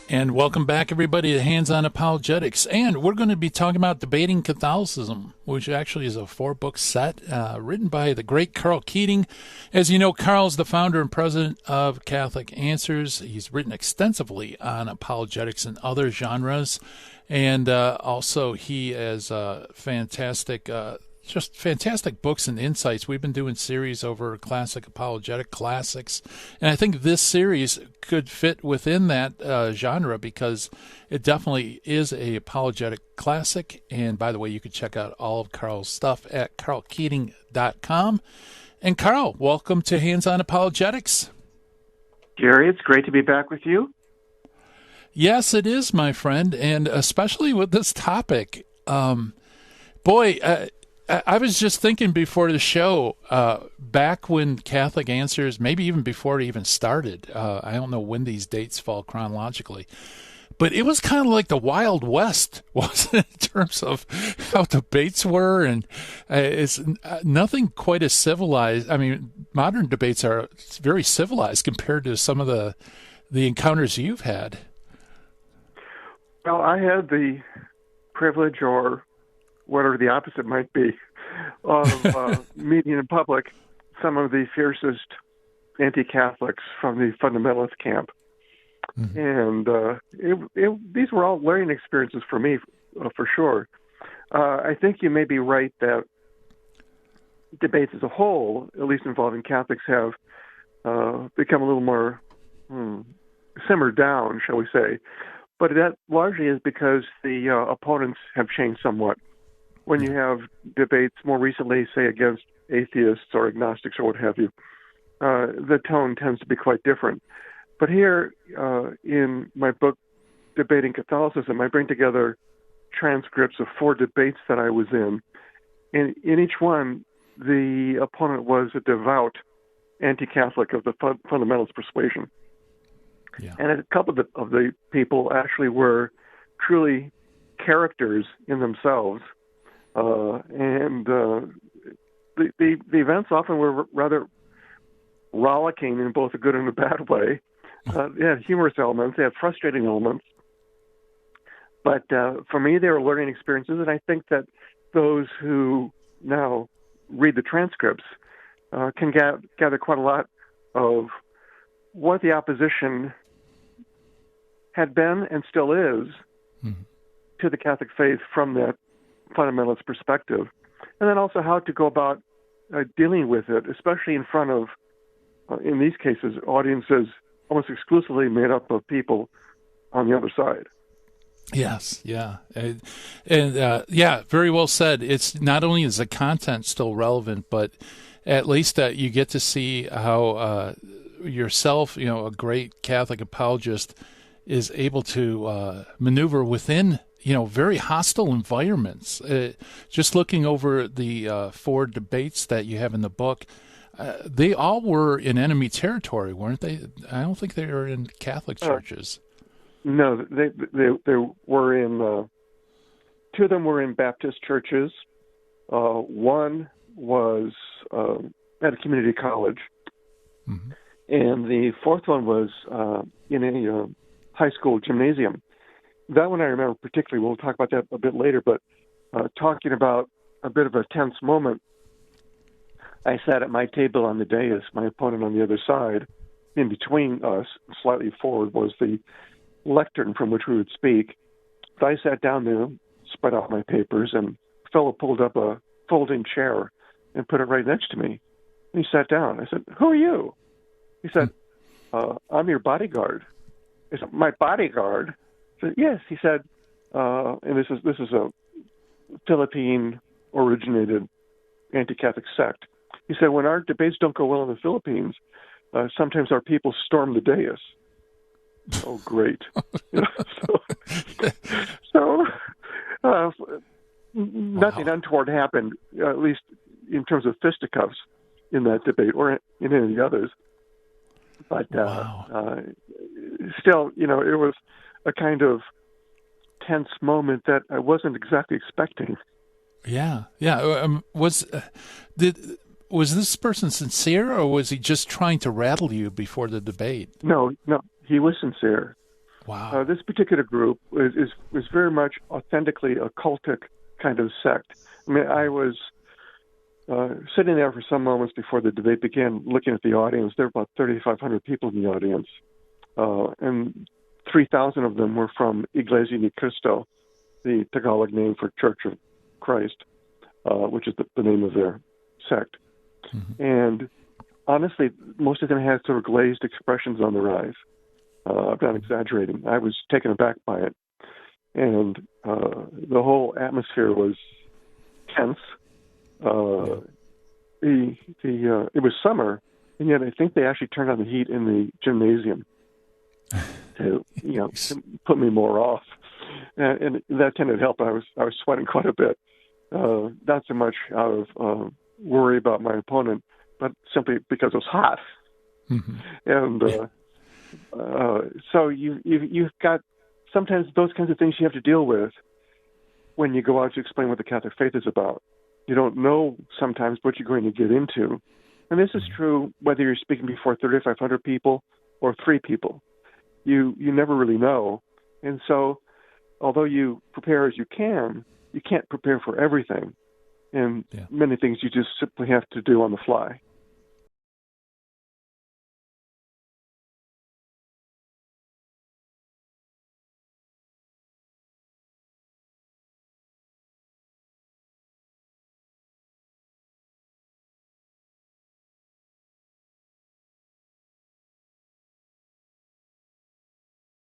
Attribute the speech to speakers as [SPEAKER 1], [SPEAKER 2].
[SPEAKER 1] And welcome back, everybody, to Hands-On Apologetics. And we're going to be talking about debating Catholicism, which actually is a 4-book set written by the great Karl Keating. As you know, Karl is the founder and president of Catholic Answers. He's written extensively on apologetics and other genres. And also he has fantastic books and insights. We've been doing series over classic apologetic classics, and I think this series could fit within that genre because it definitely is a apologetic classic. And by the way, you can check out all of Karl's stuff at karlkeating.com. And Karl, welcome to Hands-On Apologetics.
[SPEAKER 2] Gary, it's great to be back with you.
[SPEAKER 1] Yes, it is, my friend, and especially with this topic. I was just thinking before the show, back when Catholic Answers, maybe even before it even started, I don't know when these dates fall chronologically, but it was kind of like the Wild West, wasn't it, in terms of how debates were, and it's nothing quite as civilized. I mean, modern debates are very civilized compared to some of the encounters you've had.
[SPEAKER 2] Well, I had the privilege, or whatever the opposite might be, of meeting in public some of the fiercest anti-Catholics from the fundamentalist camp. Mm-hmm. And these were all learning experiences for me, for sure. I think you may be right that debates as a whole, at least involving Catholics, have become a little more simmered down, shall we say. But that largely is because the opponents have changed somewhat. When you have debates more recently, say, against atheists or agnostics or what have you, the tone tends to be quite different. But here in my book, Debating Catholicism, I bring together transcripts of 4 debates that I was in. And in each one, the opponent was a devout anti-Catholic of the fundamentalist persuasion. Yeah. And a couple of the people actually were truly characters in themselves. The events often were rather rollicking in both a good and a bad way. They had humorous elements, they had frustrating elements. But for me, they were learning experiences, and I think that those who now read the transcripts can gather quite a lot of what the opposition had been and still is to the Catholic faith from that fundamentalist perspective, and then also how to go about dealing with it, especially in front of, in these cases, audiences almost exclusively made up of people on the other side.
[SPEAKER 1] Yes, yeah. Very well said. It's not only is the content still relevant, but at least that you get to see how yourself, a great Catholic apologist, is able to maneuver within, very hostile environments. Just looking over the 4 debates that you have in the book, they all were in enemy territory, weren't they? I don't think they were in Catholic churches.
[SPEAKER 2] No, they were in. 2 of them were in Baptist churches. One was at a community college, and the 4th one was in a high school gymnasium. That one I remember particularly. We'll talk about that a bit later, but talking about a bit of a tense moment, I sat at my table on the dais, my opponent on the other side. In between us, slightly forward, was the lectern from which we would speak. So I sat down there, spread out my papers, and a fellow pulled up a folding chair and put it right next to me. And he sat down. I said, "Who are you?" He said, "I'm your bodyguard." I said, "My bodyguard?" I said, "Yes." He said, and this is a Philippine-originated anti-Catholic sect. He said, "When our debates don't go well in the Philippines, sometimes our people storm the dais." Oh, great! Nothing untoward happened, at least in terms of fisticuffs, in that debate or in any of the others. But still, it was a kind of tense moment that I wasn't exactly expecting.
[SPEAKER 1] Yeah. Was this person sincere, or was he just trying to rattle you before the debate?
[SPEAKER 2] No, he was sincere.
[SPEAKER 1] Wow.
[SPEAKER 2] This particular group was very much authentically a cultic kind of sect. I mean, I was sitting there for some moments before the debate began, looking at the audience. There were about 3,500 people in the audience, and 3,000 of them were from Iglesia ni Cristo, the Tagalog name for Church of Christ, which is the name of their sect. Mm-hmm. And honestly, most of them had sort of glazed expressions on their eyes. I'm not exaggerating. I was taken aback by it. And the whole atmosphere was tense. It was summer, and yet I think they actually turned on the heat in the gymnasium to put me more off, and that tended to help. I was sweating quite a bit, not so much out of worry about my opponent, but simply because it was hot. Mm-hmm. And so you've got sometimes those kinds of things you have to deal with when you go out to explain what the Catholic faith is about. You don't know sometimes what you're going to get into. And this is true whether you're speaking before 3,500 people or 3 people. You never really know. And so although you prepare as you can't prepare for everything. And many things you just simply have to do on the fly.